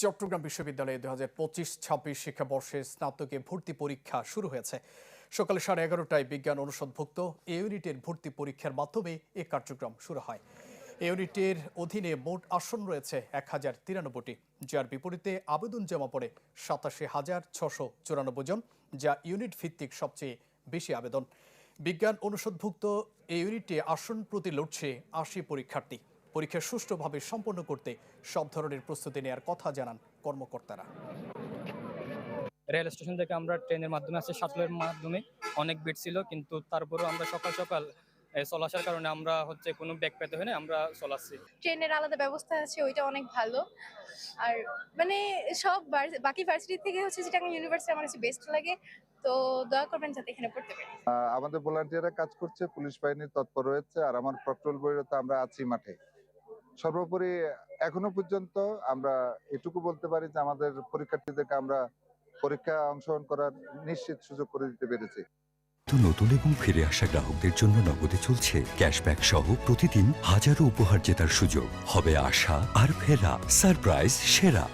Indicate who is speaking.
Speaker 1: চট্টগ্রাম বিশ্ববিদ্যালয়ে 2025-26 শিক্ষাবর্ষে স্নাতকে ভর্তি পরীক্ষা শুরু হয়েছে। সকাল 11:30টায় বিজ্ঞান অনুষদভুক্ত এ ইউনিটের ভর্তি পরীক্ষার মাধ্যমে এ কার্যক্রম শুরু হয়। এ ইউনিটের অধীনে মোট আসন রয়েছে 1093টি, যার বিপরীতে আবেদন জমা পড়ে 87,694 জন, যা ইউনিট ভিত্তিক সবচেয়ে বেশি আবেদন। বিজ্ঞান অনুষদভুক্ত এই ইউনিটে আসন প্রতি লড়ছে 80 পরীক্ষার্থী। পরীক্ষা সুষ্ঠুভাবে সম্পন্ন করতে সব ধরনের প্রস্তুতি নেওয়ার কথা জানান কর্মকর্তারা।
Speaker 2: রেল স্টেশন থেকে আমরা ট্রেনের মাধ্যমে আসছি, শাটলের মাধ্যমে অনেক ভিড় ছিল, কিন্তু তারপরেও আমরা সকাল সকাল চলে আসার কারণে আমরা কোনো ব্যাগ পেতে হয় না, আমরা চলে আসছি।
Speaker 3: ট্রেনের আলাদা ব্যবস্থা আছে, ওইটা অনেক ভালো। আর মানে সব বাকি ভার্সিটি থেকে চিটাগাং ইউনিভার্সিটি আমার কাছে বেস্ট লাগে। তো দোয়া করবেন যাতে এখানে পড়তে পারি।
Speaker 4: আমাদের ভলান্টিয়াররা কাজ করছে, পুলিশ বাহিনী তৎপর রয়েছে, আর আমার প্রক্টর বইরতে আমরা আছি মাঠে। সর্বোপরি এখনো পর্যন্ত আমরা এটুকু বলতে পারি যে আমাদের পরীক্ষার্থীদেরকে আমরা পরীক্ষা অংশগ্রহণ করার নিশ্চিত সুযোগ করে দিতে পেরেছি।
Speaker 5: নতুন এবং ফিরে আসা গ্রাহকদের জন্য নগদে চলছে ক্যাশব্যাক সহ প্রতিদিন হাজারো উপহার জেতার সুযোগ। হবে আশা আর ফেরা, সারপ্রাইজ সেরা।